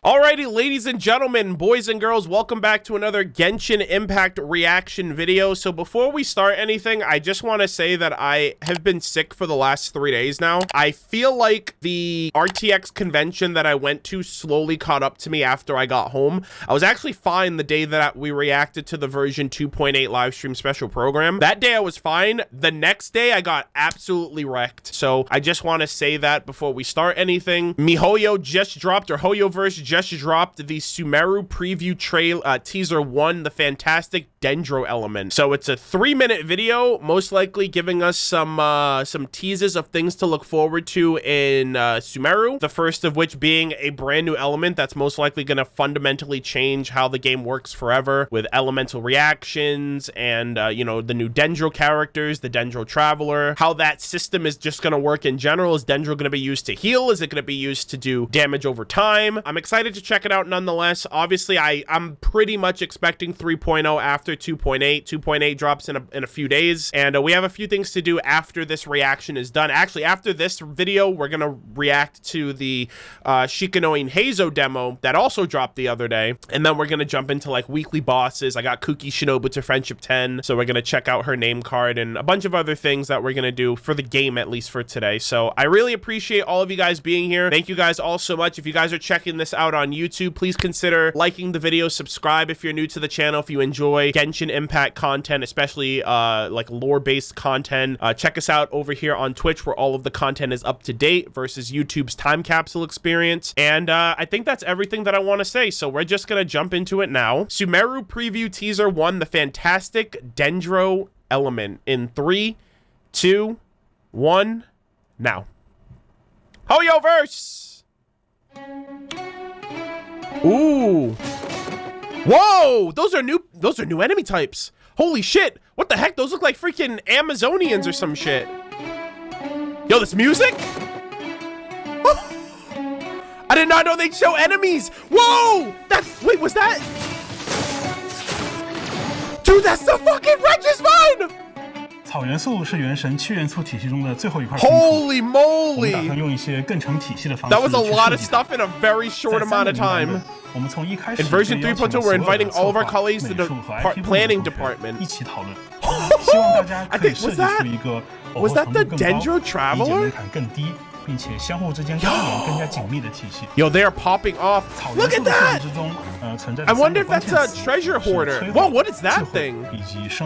Alrighty, ladies and gentlemen, boys and girls, welcome back to another Genshin Impact reaction video. So before we start anything, I just want to say that I have been sick for the last 3 days now. I feel like the RTX convention that I went to slowly caught up to me after I got home. I was actually fine the day that we reacted to the version 2.8 live stream special program. That day I was fine. The next day I got absolutely wrecked. So I just want to say that before we start anything. MiHoYo just dropped, or HoYoverse just dropped the Sumeru preview teaser 1, the fantastic Dendro Element. So it's a 3-minute video, most likely giving us some teases of things to look forward to in Sumeru. The first of which being a brand new element that's most likely going to fundamentally change how the game works forever, with elemental reactions and you know, the new Dendro characters, the Dendro Traveler, how that system is just going to work in general. Is Dendro going to be used to heal? Is it going to be used to do damage over time? I'm excited to check it out nonetheless. Obviously, I'm pretty much expecting 3.0 after 2.8. 2.8 drops in a few days, and we have a few things to do after this reaction is done. Actually, after this video, we're gonna react to the Shikanoin Heizo demo that also dropped the other day, and then we're gonna jump into like weekly bosses. I got Kuki Shinobu to Friendship 10, so we're gonna check out her name card and a bunch of other things that we're gonna do for the game, at least for today. So I really appreciate all of you guys being here. Thank you guys all so much. If you guys are checking this out on YouTube, please consider liking the video, subscribe if you're new to the channel, if you enjoy Genshin Impact content, especially like lore-based content. Check us out over here on Twitch, where all of the content is up to date versus YouTube's time capsule experience. And I think that's everything that I want to say, so we're just gonna jump into it now. Sumeru preview teaser 1, the fantastic Dendro Element, in 3, 2, 1, now. HoYoverse! Ooh. Whoa! Those are new enemy types. Holy shit. What the heck? Those look like freaking Amazonians or some shit. Yo, this music? I did not know they'd show enemies. Whoa! Wait, was that? Dude, that's the fucking Regis Vine! 草元素是原神7元素体系中的最后一块。 Holy moly! 我们打算用一些更成体系的方式。 That was a lot of stuff in a very short amount of time. 我们从一开始 In version 3.2, we're inviting all of our colleagues to the planning department. 一起讨论。希望大家可以设计出一个 Was that the Dendro Traveler? 门槛更低，并且相互之间关联更加紧密的体系。 Yo, they are popping off. Look at that! I wonder if that's a treasure hoarder. Whoa, what is that thing?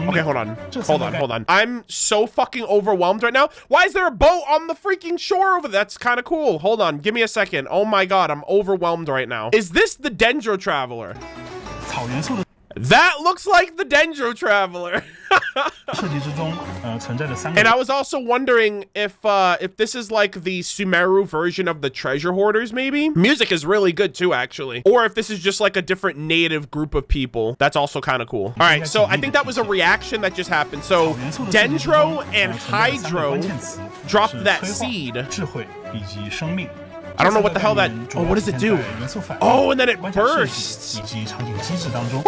Okay, hold on. I'm so fucking overwhelmed right now. Why is there a boat on the freaking shore over there? That's kind of cool. Hold on, give me a second. Oh my god, I'm overwhelmed right now. Is this the Dendro Traveler? That looks like the Dendro Traveler. And I was also wondering if this is like the Sumeru version of the treasure hoarders, maybe? Music is really good too, actually. Or if this is just like a different native group of people. That's also kind of cool. All right, so I think that was a reaction that just happened. So Dendro and Hydro dropped that seed. I don't know what the hell that... Oh, what does it do? Oh, and then it bursts. Woo!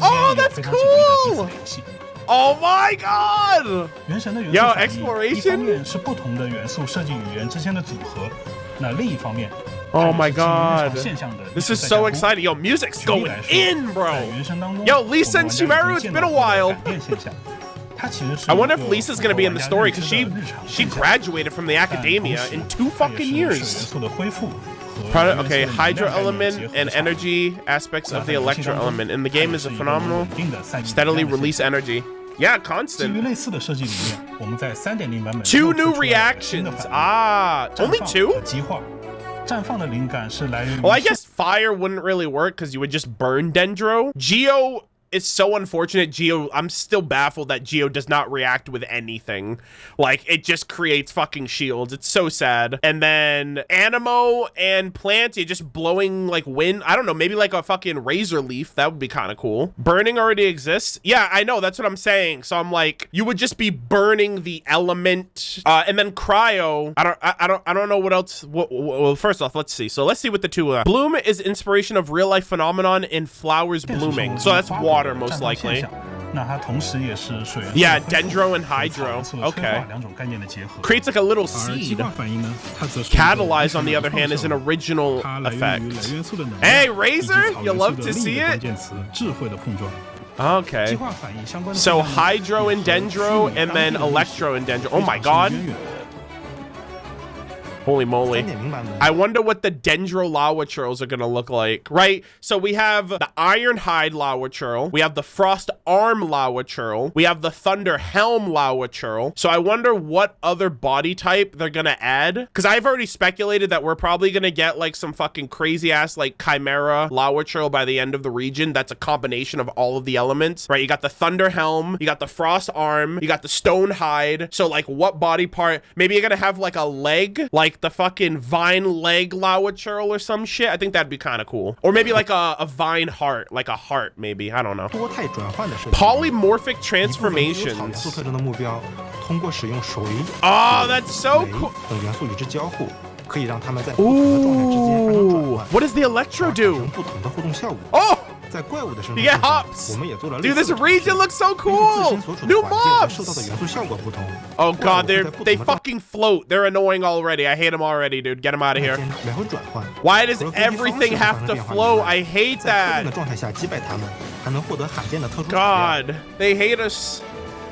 Oh, that's cool! Oh my god! Yo, exploration? Oh my god. This is so exciting. Yo, music's going in, bro. Yo, Lisa and Sumeru, it's been a while. I wonder if Lisa's gonna be in the story, because she graduated from the academia in 2 fucking years. Okay, Hydro Element and energy aspects of the Electro Element in the game is a phenomenal steadily release energy. Yeah, constant. 2 new reactions. Ah, only 2? Well, I guess fire wouldn't really work because you would just burn Dendro. Geo, it's so unfortunate. Geo, I'm still baffled that Geo does not react with anything. Like, it just creates fucking shields. It's so sad. And then Animo and Plant, you're just blowing like wind. I don't know, maybe like a fucking razor leaf. That would be kind of cool. Burning already exists. Yeah, I know. That's what I'm saying. So I'm like, you would just be burning the element. And then Cryo. I don't know what else. Well, first off, let's see. So let's see what the 2 Bloom is inspiration of real life phenomenon in flowers blooming. So that's water. Most likely. 那它同时也是水元素 Yeah, 的恢复 Dendro and 和草 Hydro. 元素的催化 Okay. 两种概念的结合。 Creates like a little 而激 seed. 化反应呢，它则是一个 Catalyze, on the 非 other 常 hand, is an 高效的 original 它来源于 effect. 羧元素的能量 Hey, 以及 Razor, 草 you 元 love 素 to 的另一 see 个关 it? 键词智慧的碰撞。 Okay. 激化反应相关的 So 现象呢 Hydro and 也和 Dendro 虚拟 and 当 then 地的历史 Electro and Dendro. 非 Oh my 常 god. 深渊源。 Holy moly. 3.0 版本 I wonder what the Dendro lava churls are gonna look like, right? So we have the Iron Hide lava churl, we have the Frost Arm lava churl, we have the Thunder Helm lava churl. So I wonder what other body type they're gonna add, because I've already speculated that we're probably gonna get like some fucking crazy ass like Chimera lava churl by the end of the region. That's a combination of all of the elements, right? You got the Thunder Helm, you got the Frost Arm, you got the Stone Hide. So like what body part? Maybe you're gonna have like a leg, like the fucking vine leg lava churl or some shit. I think that'd be kind of cool. Or maybe like a vine heart, like a heart maybe. I don't know. 多态转换的设计。 Polymorphic 一部分具有草元素 transformations. 特征的目标，通过使用水、 Oh, that's so 雷 cool. 等元素与之交互，可以让它们在不同的状态之间发生转 Ooh, 换， what does the Electro 产 do? 生不同的互动效果。 Oh, 在怪物的身 you 上 get hops. 我们也做了类 Dude, 似 this 的尝试 region looks so 根据自 cool. 身所处 New 的环境和受到的 mobs. 元素效果不同。 Oh 怪 god, 物会 they 在不 they 同的状 fucking float. They're annoying already. I hate them already, dude. Get them out of 态 here. 间来回转换。 Why does 除了根据方式 everything 发 have 生 to 变化以 float? 外 I hate 在特定的 that. 状态下击败它们，还能获得罕见的特殊材料。 God, they hate us.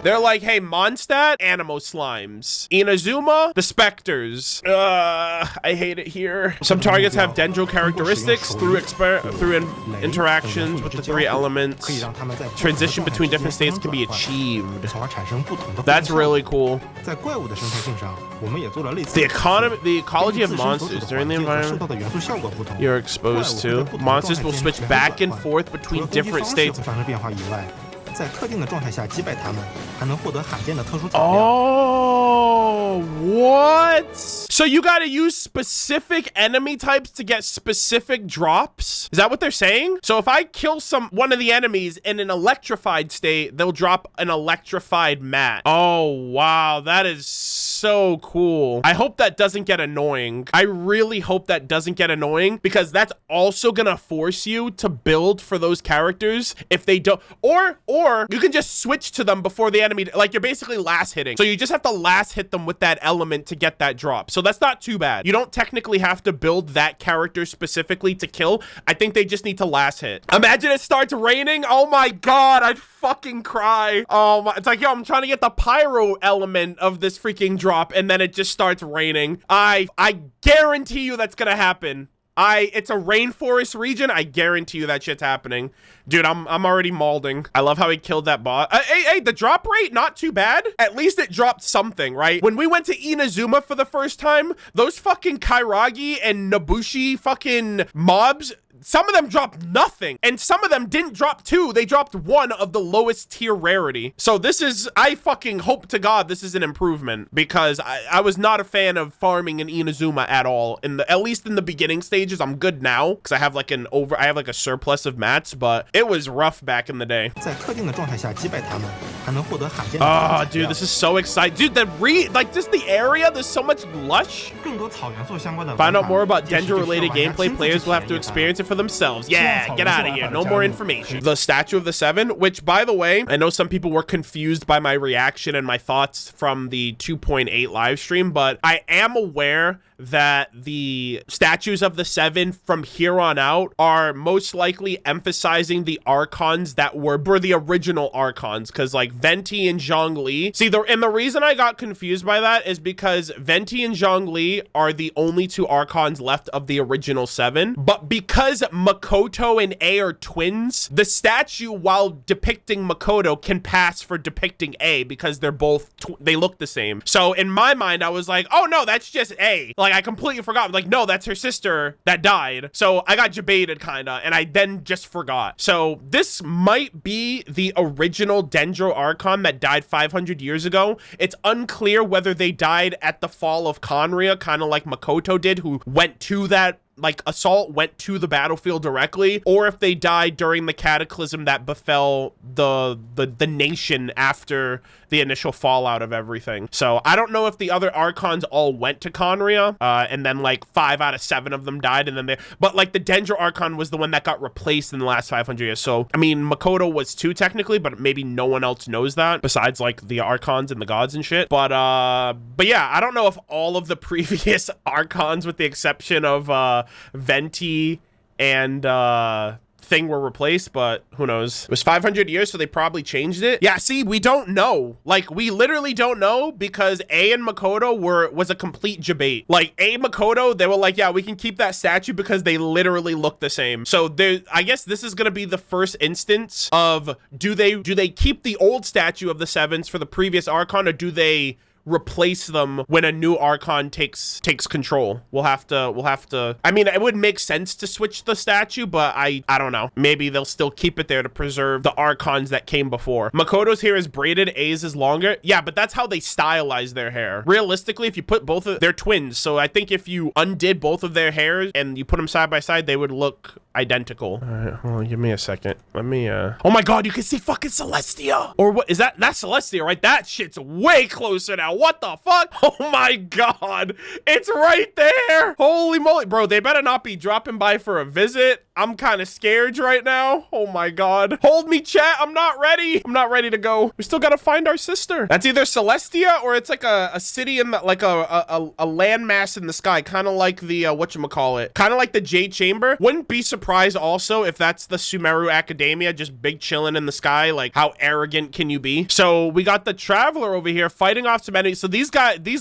They're like, hey, Mondstadt, Animo Slimes. Inazuma, the Specters. I hate it here. Some targets have Dendro characteristics through interactions with the three elements. 可以让它们在不同的 Transition 状态 between 之间 different 发生 states can be 转换 achieved. 从而产生不同的互动 That's 效果 really cool. 在怪物的生态性上，我们也做了类似 The 的尝试。 the ecology of 根据自身所处 monsters 的 during 环 the 境和受 environment 到的元素效果不同， you're exposed to. Monsters will switch back and forth 除 between 了攻击 different 方式 states. 会发生变化以外，在特定的状态下击败它们，还能获得罕见的特殊材料。 Oh, what? So you gotta use specific enemy types to get specific drops? Is that what they're saying? So if I kill one of the enemies in an electrified state, they'll drop an electrified mat. Oh, wow. That is so cool. I hope that doesn't get annoying. I really hope that doesn't get annoying, because that's also gonna force you to build for those characters if they don't, or you can just switch to them before the enemy, like you're basically last hitting. So you just have to last hit them with that element to get that drop. So that's not too bad. You don't technically have to build that character specifically to kill. I think they just need to last hit. Imagine it starts raining. Oh my god, I'd fucking cry. Oh my, it's like, yo, I'm trying to get the pyro element of this freaking drop, and then it just starts raining. I guarantee you that's gonna happen. It's a rainforest region. I guarantee you that shit's happening. Dude, I'm already mauling. I love how he killed that boss. Hey, the drop rate, not too bad. At least it dropped something, right? When we went to Inazuma for the first time, those fucking Kairagi and Nobushi fucking mobs, some of them dropped nothing, and some of them didn't drop 2. They dropped 1 of the lowest tier rarity. So this is, I fucking hope to God this is an improvement, because I was not a fan of farming in Inazuma at all. At least in the beginning stages. I'm good now because I have like a surplus of mats, but it was rough back in the day. 在特定的状态下击败它们，还能获得罕见的特殊 Oh, 材 dude, 料。 this is so exciting. Dude, just the area, there's so much lush. 更多草元素相关的 Find out 玩法 more about 届时就需要 Dendro-related 玩家 gameplay. 亲自 Players 去 will have to 体验它。 experience it for themselves. Yeah, get out of here. No more information. The Statue of the Seven, which, by the way, I know some people were confused by my reaction and my thoughts from the 2.8 live stream, but I am aware that the statues of the Seven from here on out are most likely emphasizing the archons that were the original archons, because like Venti and Zhongli. See, the reason I got confused by that is because Venti and Zhongli are the only 2 archons left of the original 7, but because Makoto and A are twins, the statue, while depicting Makoto, can pass for depicting A because they're both they look the same. So in my mind, I was like, oh no, that's just A. Like I completely forgot. Like, no, that's her sister that died. So I got debated kinda, and I then just forgot. So this might be the original Dendro Archon that died 500 years ago. It's unclear whether they died at the fall of Conria, kind of like Makoto did, who went to that like Assault went to the battlefield directly, or if they died during the cataclysm that befell the nation after the initial fallout of everything. So I don't know if the other Archons all went to Conria, and then like 5 out of 7 of them died, and then but like the Dendro Archon was the one that got replaced in the last 500 years. So I mean, Makoto was too technically, but maybe no one else knows that besides like the Archons and the gods and shit. But yeah, I don't know if all of the previous Archons, with the exception of Venti and Thing, were replaced, but who knows? It was 500 years, so they probably changed it. Yeah, see, we don't know. Like, we literally don't know, because A and Makoto was a complete debate. Like, A and Makoto, they were like, yeah, we can keep that statue because they literally look the same. So I guess this is gonna be the first instance of, do they keep the old statue of the Sevens for the previous Archon, or do they replace them when a new Archon takes control? We'll have to, I mean, it would make sense to switch the statue, but I don't know. Maybe they'll still keep it there to preserve the Archons that came before. Makoto's hair is braided, A's is longer. Yeah, but that's how they stylize their hair. Realistically, if you put both of, they're twins, so I think if you undid both of their hairs and you put them side by side, they would look identical. All right, hold on, give me a second. Let me, oh my God, you can see fucking Celestia. Or what is that? That's Celestia, right? That shit's way closer now. What the fuck? Oh my God, it's right there. Holy moly, bro, they better not be dropping by for a visit. I'm kind of scared right now. Oh my God. Hold me, chat. I'm not ready. I'm not ready to go. We still got to find our sister. That's either Celestia or it's like a city in the, like a landmass in the sky. Kind of like the, whatchamacallit. Kind of like the Jade Chamber. Wouldn't be surprised also if that's the Sumeru Academia, just big chilling in the sky. Like, how arrogant can you be? So we got the Traveler over here fighting off some enemies. So these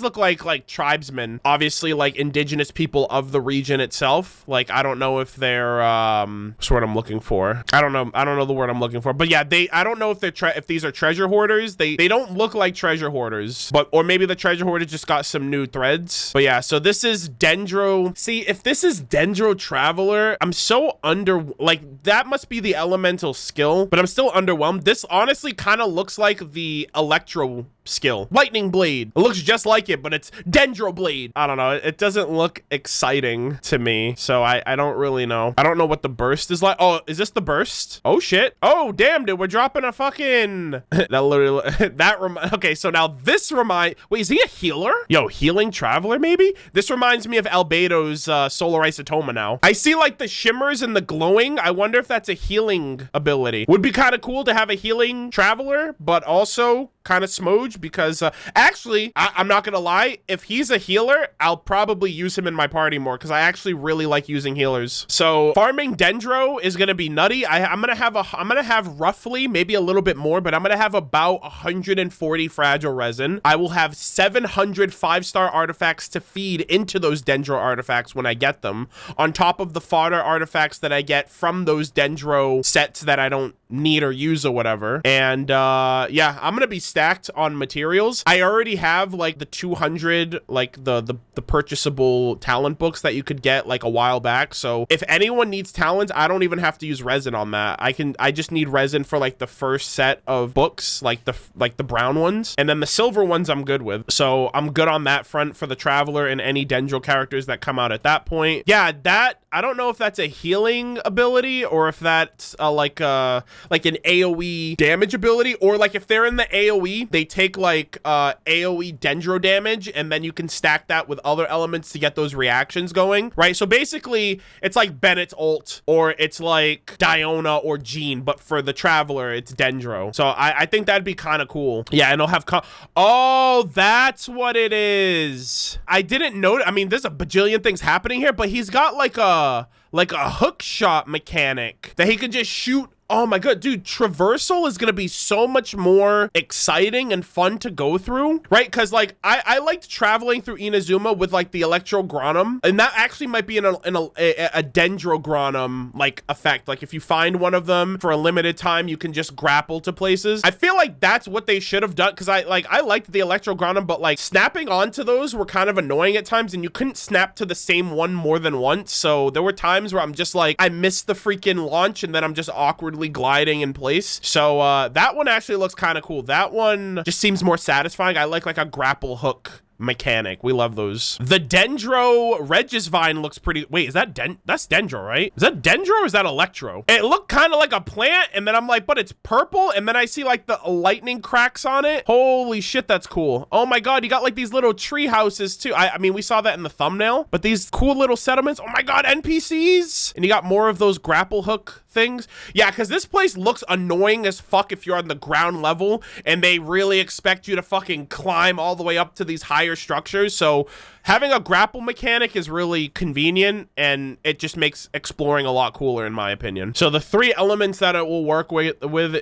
look like tribesmen, obviously like indigenous people of the region itself. Like, I don't know if they're, what's the word I'm looking for? I don't know the word I'm looking for, but yeah, I don't know if if these are treasure hoarders. They don't look like treasure hoarders, but, or maybe the treasure hoarders just got some new threads. But yeah, so this is Dendro. See, if this is Dendro Traveler, I'm so like, that must be the elemental skill, but I'm still underwhelmed. This honestly kind of looks like the Electro skill. Lightning Blade. It looks just like it, but it's Dendro Blade. I don't know. It doesn't look exciting to me, so I don't really know. I don't know what the burst is like. Oh, is this the burst? Oh, shit. Oh, damn, dude. We're dropping a fucking... that literally... okay, so now this wait, is he a healer? Yo, healing traveler, maybe? This reminds me of Albedo's Solar Isotoma now. I see, like, the shimmers and the glowing. I wonder if that's a healing ability. Would be kind of cool to have a healing traveler, but also kind of smooge, because actually, I'm not gonna lie, if he's a healer, I'll probably use him in my party more, because I actually really like using healers. So farming Dendro is gonna be nutty. I'm gonna have roughly, maybe a little bit more, but I'm gonna have about 140 fragile resin. I will have 700 5-star artifacts to feed into those Dendro artifacts when I get them, on top of the fodder artifacts that I get from those Dendro sets that I don't need or use or whatever. And yeah, I'm gonna be stacked on materials. I already have like the 200, like the purchasable talent books that you could get like a while back. So if anyone needs talents, I don't even have to use resin on that. I just need resin for like the first set of books, like the brown ones, and then the silver ones I'm good with. So I'm good on that front for the Traveler and any Dendro characters that come out at that point. Yeah, that, I don't know if that's a healing ability or if that's like an AoE damage ability, or like if they're in the AoE, they take like AoE Dendro damage, and then you can stack that with other elements to get those reactions going, right? So basically, it's like Bennett's ult, or it's like Diona or Jean, but for the Traveler, it's Dendro. So I think that'd be kind of cool. Yeah, and I'll have oh, that's what it is. I didn't know. I mean, there's a bajillion things happening here, but he's got like a hook shot mechanic that he can just shoot. Oh my God, dude, traversal is gonna be so much more exciting and fun to go through, right? Because like I liked traveling through Inazuma with like the Electrogranum, and that actually might be a Dendrogranum like effect. Like if you find one of them for a limited time, you can just grapple to places. I feel like that's what they should have done, because I liked the Electrogranum, but like snapping onto those were kind of annoying at times, and you couldn't snap to the same one more than once. So there were times where I'm just like, I missed the freaking launch, and then I'm just awkwardly gliding in place. So that one actually looks kind of cool. That one just seems more satisfying. I like a grapple hook mechanic. We love those. The Dendro Regisvine looks pretty. Wait, is that that's Dendro, right? Is that Dendro or is that Electro? It looked kind of like a plant, and then I'm like, but it's purple, and then I see like the lightning cracks on it. Holy shit, that's cool. Oh my god, you got like these little tree houses too. I mean, we saw that in the thumbnail, but these cool little settlements. Oh my god, NPCs. And you got more of those grapple hook things. Yeah, because this place looks annoying as fuck if you're on the ground level and they really expect you to fucking climb all the way up to these higher structures. So having a grapple mechanic is really convenient, and it just makes exploring a lot cooler in my opinion. So the 3 elements that it will work with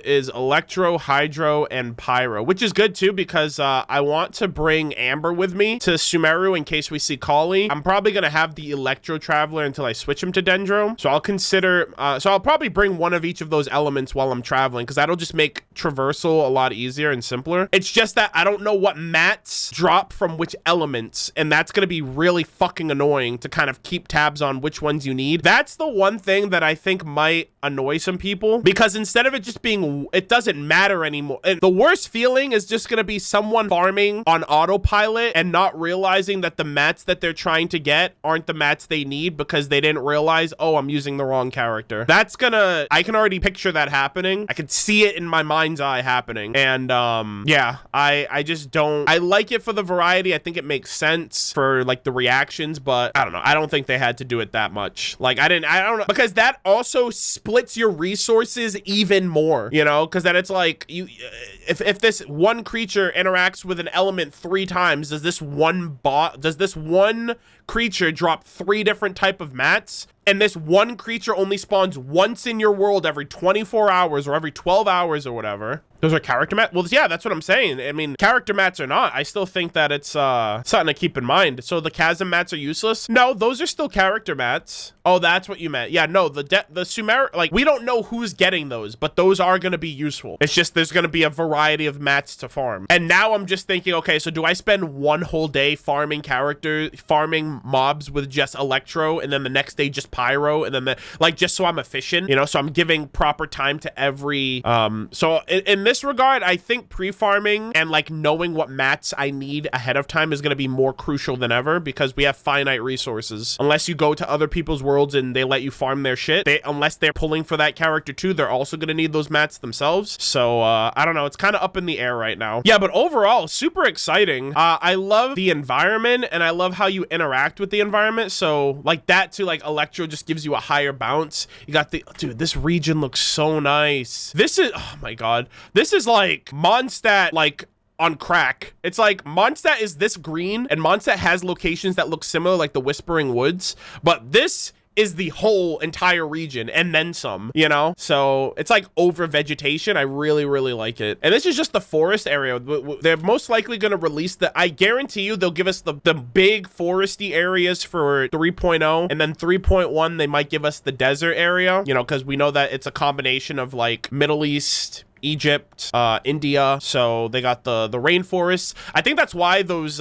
is Electro, Hydro, and Pyro, which is good too because I want to bring Amber with me to Sumeru in case we see Kali. I'm probably going to have the Electro Traveler until I switch him to Dendro. So I'll consider, so I'll probably bring one of each of those elements while I'm traveling because that'll just make traversal a lot easier and simpler. It's just that I don't know what mats drop from which elements, and that's going to be really fucking annoying to kind of keep tabs on which ones you need. That's the one thing that I think might annoy some people, because instead of it just being, it doesn't matter anymore. And the worst feeling is just going to be someone farming on autopilot and not realizing that the mats that they're trying to get aren't the mats they need because they didn't realize, oh, I'm using the wrong character. That's gonna, I can already picture that happening. I can see it in my mind's eye happening. And yeah, I just don't, I like it for the variety. I think it makes sense for like the reactions, but I don't know. I don't think they had to do it that much. Like I don't know, because that also splits your resources even more, you know, because then it's like you, if this one creature interacts with an element 3 times, does this one creature drop 3 different type of mats? And this one creature only spawns once in your world every 24 hours or every 12 hours or whatever. Those are character mats? Well, yeah, that's what I'm saying. I mean, character mats or not, I still think that it's something to keep in mind. So the chasm mats are useless? No, those are still character mats. Oh, that's what you meant. Yeah, no, the Sumeru, like, we don't know who's getting those, but those are going to be useful. It's just there's going to be a variety of mats to farm. And now I'm just thinking, okay, so do I spend one whole day farming mobs with just Electro, and then the next day just Pyro, and then like just so I'm efficient, you know, so I'm giving proper time to every so in this regard, I think pre-farming and like knowing what mats I need ahead of time is going to be more crucial than ever, because we have finite resources. Unless you go to other people's worlds and they let you farm their shit, unless they're pulling for that character too, they're also going to need those mats themselves. So I don't know, it's kind of up in the air right now. Yeah, but overall, super exciting. I love the environment, and I love how you interact with the environment. So like that too, like Electro just gives you a higher bounce. You got the, dude, this region looks so nice. This is, oh my god, this is like Mondstadt, like on crack. It's like Mondstadt is this green, and Mondstadt has locations that look similar, like the Whispering Woods, but this is the whole entire region and then some, you know? So it's like over vegetation. I really, really like it. And this is just the forest area. They're most likely going to release the, I guarantee you they'll give us the big foresty areas for 3.0, and then 3.1 they might give us the desert area, you know, because we know that it's a combination of like Middle East, Egypt, India, so they got the rainforests. I think that's why those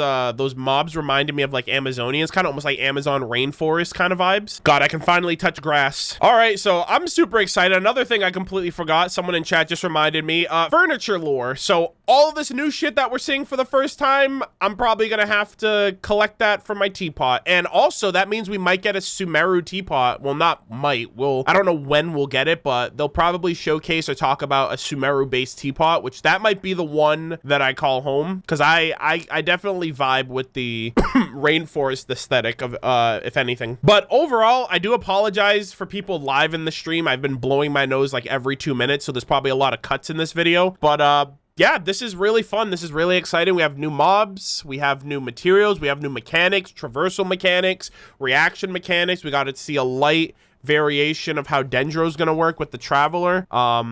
mobs reminded me of like Amazonians, kind of almost like Amazon rainforest kind of vibes. God, I can finally touch grass. All right, so I'm super excited. Another thing I completely forgot, someone in chat just reminded me, furniture lore. So all of this new shit that we're seeing for the first time, I'm probably gonna have to collect that for my teapot. And also that means we might get a Sumeru teapot. Well, not might, I don't know when we'll get it, but they'll probably showcase or talk about a Sumeru based teapot, which that might be the one that I call home, because I definitely vibe with the rainforest aesthetic of if anything. But overall, I do apologize for people live in the stream. I've been blowing my nose like every 2 minutes, so there's probably a lot of cuts in this video, but yeah, this is really fun. This is really exciting. We have new mobs, we have new materials, we have new mechanics, traversal mechanics, reaction mechanics. We got to see a light variation of how Dendro's gonna work with the Traveler.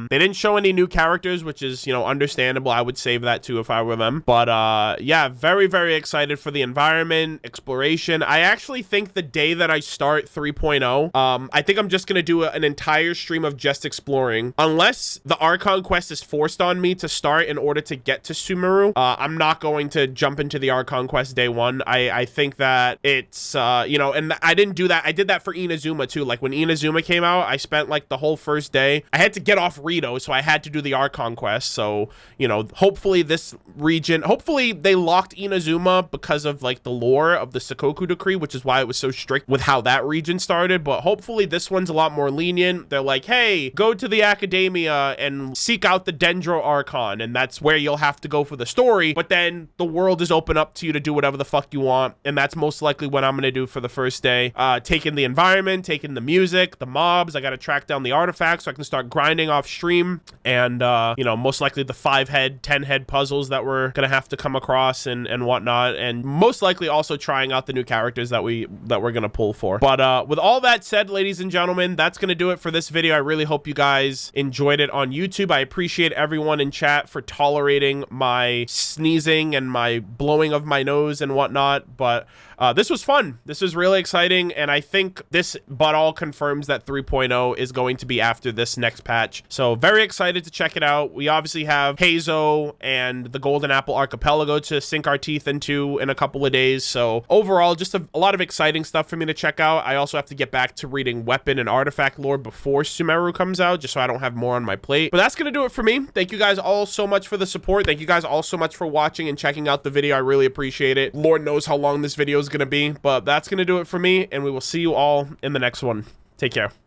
They didn't show any new characters, which is, you know, understandable. I would save that too if I were them. But yeah, very, very excited for the environment, exploration. I actually think the day that I start 3.0, I think I'm just gonna do an entire stream of just exploring. Unless the Archon quest is forced on me to start in order to get to Sumeru, I'm not going to jump into the Archon quest day one. I think that it's, you know, and I didn't do that. I did that for Inazuma too. Like when Inazuma came out, I spent like the whole first day. I had to get off Rito, so I had to do the Archon quest. So, you know, hopefully this region, hopefully they locked Inazuma because of like the lore of the Sakoku decree, which is why it was so strict with how that region started. But hopefully this one's a lot more lenient. They're like, hey, go to the academia and seek out the Dendro Archon, and that's where you'll have to go for the story. But then the world is open up to you to do whatever the fuck you want, and that's most likely what I'm gonna do for the first day. Taking the environment, taking the music, the mobs. I gotta track down the artifacts so I can start grinding off stream, and you know, most likely the 5-head, 10-head puzzles that we're gonna have to come across and whatnot, and most likely also trying out the new characters that we're gonna pull for. But with all that said, ladies and gentlemen, that's gonna do it for this video. I really hope you guys enjoyed it on YouTube. I appreciate everyone in chat for tolerating my sneezing and my blowing of my nose and whatnot, but this was fun. This was really exciting, and I think this but all confirms that 3.0 is going to be after this next patch. So very excited to check it out. We obviously have Hazo and the Golden Apple Archipelago to sink our teeth into in a couple of days. So overall, just a lot of exciting stuff for me to check out. I also have to get back to reading weapon and artifact lore before Sumeru comes out, just so I don't have more on my plate. But that's going to do it for me. Thank you guys all so much for the support. Thank you guys all so much for watching and checking out the video. I really appreciate it. Lord knows how long this video is going to be, but that's going to do it for me, and we will see you all in the next one. Take care.